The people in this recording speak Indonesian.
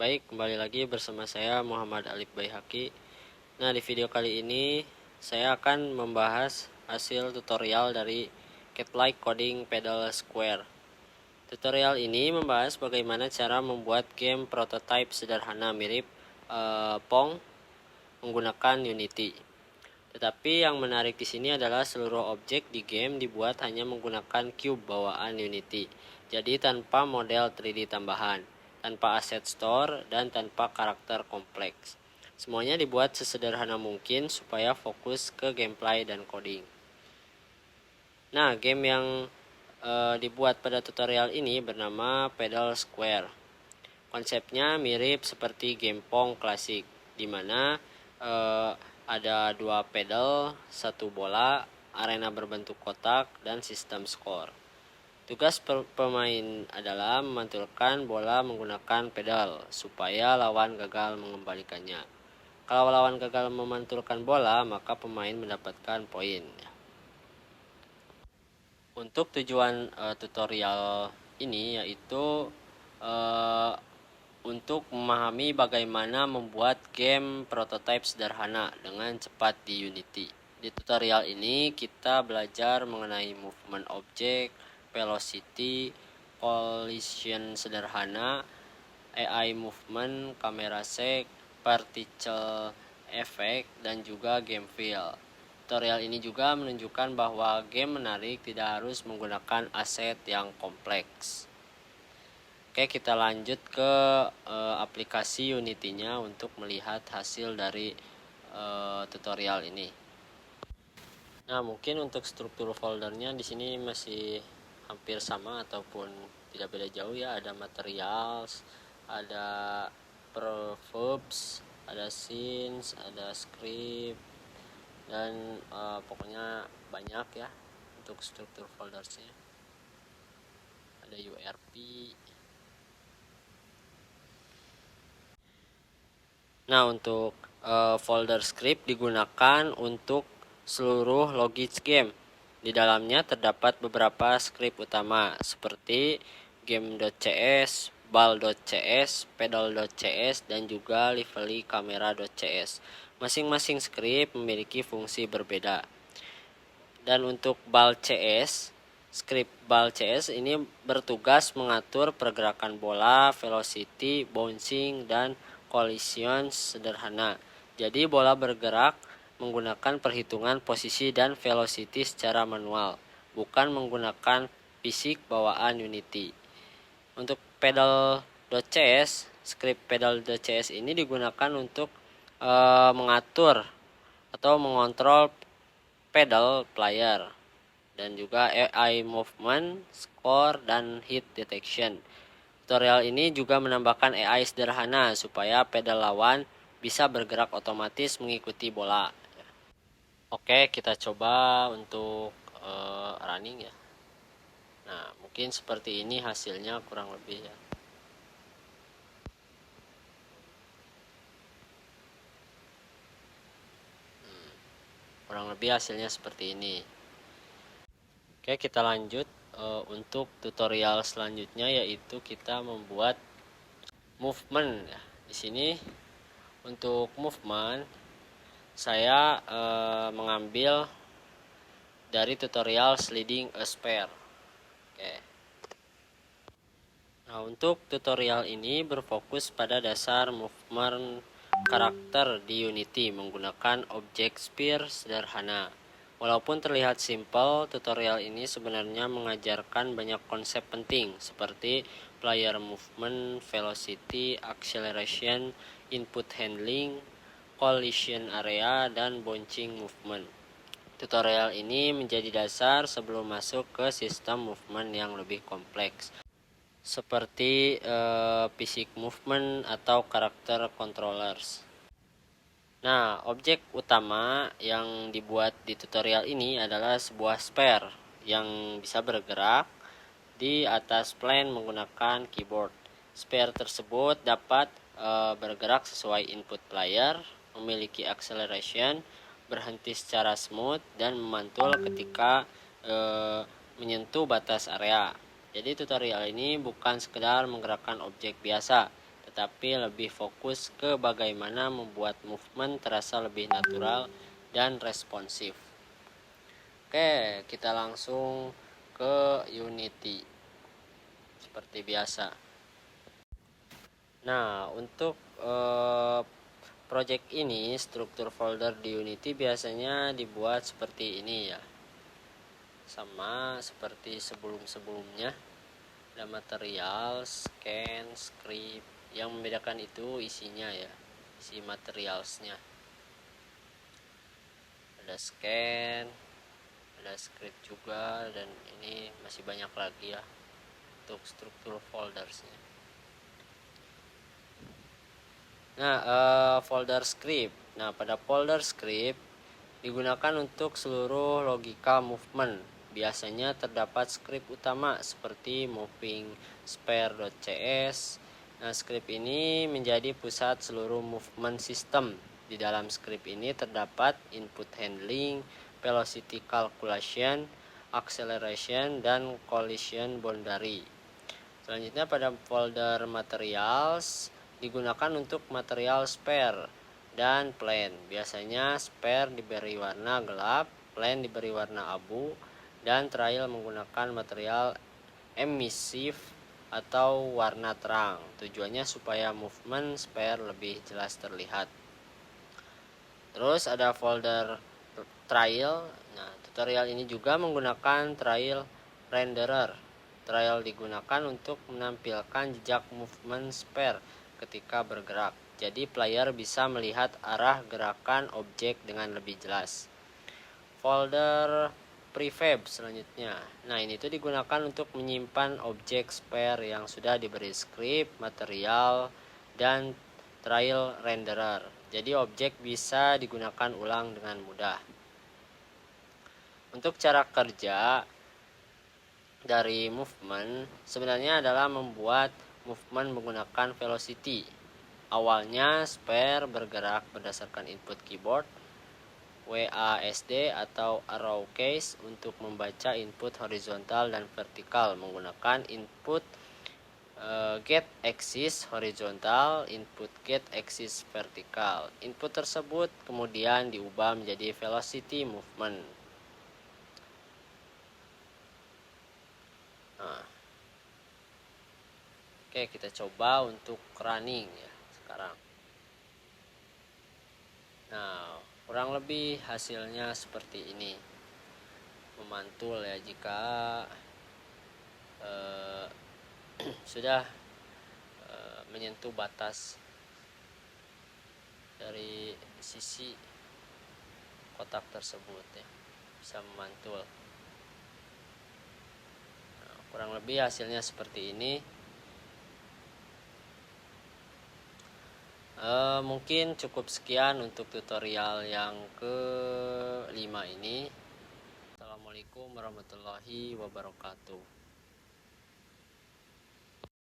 Baik, kembali lagi bersama saya Muhammad Alif Baihaqi. Nah, di video kali ini saya akan membahas hasil tutorial dari Cat-like Coding Pedal Square. Tutorial ini membahas bagaimana cara membuat game prototype sederhana mirip Pong menggunakan Unity. Tetapi yang menarik di sini adalah seluruh objek di game dibuat hanya menggunakan cube bawaan Unity. Jadi tanpa model 3D tambahan, tanpa asset store, dan tanpa karakter kompleks. Semuanya dibuat sesederhana mungkin supaya fokus ke gameplay dan coding. Nah, game yang dibuat pada tutorial ini bernama Pedal Square. Konsepnya mirip seperti game Pong klasik, di mana ada 2 pedal, 1 bola, arena berbentuk kotak, dan sistem skor. Tugas pemain adalah memantulkan bola menggunakan pedal supaya lawan gagal mengembalikannya. Kalau lawan gagal memantulkan bola, maka pemain mendapatkan poin. Untuk tujuan tutorial ini yaitu untuk memahami bagaimana membuat game prototype sederhana dengan cepat di Unity. Di tutorial ini kita belajar mengenai movement object, velocity, collision sederhana, AI movement, camera shake, particle effect, dan juga game feel. Tutorial ini juga menunjukkan bahwa game menarik tidak harus menggunakan aset yang kompleks. Oke, kita lanjut ke aplikasi Unity-nya untuk melihat hasil dari tutorial ini. Nah, mungkin untuk struktur foldernya di sini masih hampir sama ataupun tidak beda jauh ya. Ada materials, ada verbs, ada scenes, ada script, dan pokoknya banyak ya untuk struktur foldersnya. Ada URP. Nah, untuk folder script digunakan untuk seluruh logic game. Di dalamnya terdapat beberapa script utama seperti game.cs, ball.cs, pedal.cs, dan juga lively camera.cs. Masing-masing script memiliki fungsi berbeda. Dan untuk ball.cs, script ball.cs ini bertugas mengatur pergerakan bola, velocity, bouncing, dan collision sederhana. Jadi bola bergerak menggunakan perhitungan posisi dan velocity secara manual, bukan menggunakan fisik bawaan Unity. Untuk pedal.cs, script pedal.cs ini digunakan untuk mengatur atau mengontrol pedal player dan juga AI movement, score, dan hit detection. Tutorial ini juga menambahkan AI sederhana supaya pedal lawan bisa bergerak otomatis mengikuti bola. Oke, kita coba untuk running ya. Nah, mungkin seperti ini hasilnya kurang lebih ya. Kurang lebih hasilnya seperti ini. Oke, kita lanjut untuk tutorial selanjutnya, yaitu kita membuat movement ya. Di sini untuk movement saya mengambil dari tutorial sliding a sphere. Oke. Nah, untuk tutorial ini berfokus pada dasar movement karakter di Unity menggunakan objek sphere sederhana. Walaupun terlihat simpel, tutorial ini sebenarnya mengajarkan banyak konsep penting seperti player movement, velocity, acceleration, input handling, collision area, dan bouncing movement. Tutorial ini menjadi dasar sebelum masuk ke sistem movement yang lebih kompleks seperti physics movement atau karakter controllers. Nah, objek utama yang dibuat di tutorial ini adalah sebuah sphere yang bisa bergerak di atas plane menggunakan keyboard. Sphere tersebut dapat bergerak sesuai input player, memiliki acceleration, berhenti secara smooth, dan memantul ketika menyentuh batas area. Jadi tutorial ini bukan sekedar menggerakkan objek biasa, tetapi lebih fokus ke bagaimana membuat movement terasa lebih natural dan responsif. Oke, kita langsung ke Unity seperti biasa. Nah, untuk project ini, struktur folder di Unity biasanya dibuat seperti ini ya, sama seperti sebelum-sebelumnya. Ada material, scan, script. Yang membedakan itu isinya ya, isi materialsnya. Ada scan, ada script juga, dan ini masih banyak lagi ya untuk struktur foldersnya. Nah, folder script. Nah, pada folder script digunakan untuk seluruh logika movement. Biasanya terdapat script utama seperti moving spare.cs. Nah, script ini menjadi pusat seluruh movement system. Di dalam script ini terdapat input handling, velocity calculation, acceleration, dan collision boundary. Selanjutnya pada folder materials digunakan untuk material spare dan plane. Biasanya spare diberi warna gelap, plane diberi warna abu, dan trial menggunakan material emisif atau warna terang. Tujuannya supaya movement spare lebih jelas terlihat. Terus ada folder trial. Nah, tutorial ini juga menggunakan trial renderer. Trial digunakan untuk menampilkan jejak movement spare ketika bergerak. Jadi player bisa melihat arah gerakan objek dengan lebih jelas. Folder prefab selanjutnya. Nah, ini tuh digunakan untuk menyimpan objek spare yang sudah diberi script, material, dan trial renderer. Jadi objek bisa digunakan ulang dengan mudah. Untuk cara kerja dari movement sebenarnya adalah membuat movement menggunakan velocity. Awalnya spare bergerak berdasarkan input keyboard, WASD atau arrow keys untuk membaca input horizontal dan vertikal menggunakan input get axis horizontal, input get axis vertikal. Input tersebut kemudian diubah menjadi velocity movement. Nah, oke, kita coba untuk running ya sekarang. Nah, kurang lebih hasilnya seperti ini. Memantul ya jika sudah menyentuh batas dari sisi kotak tersebut ya, bisa memantul. Nah, kurang lebih hasilnya seperti ini. Mungkin cukup sekian untuk tutorial yang ke-5 ini. Assalamualaikum warahmatullahi wabarakatuh.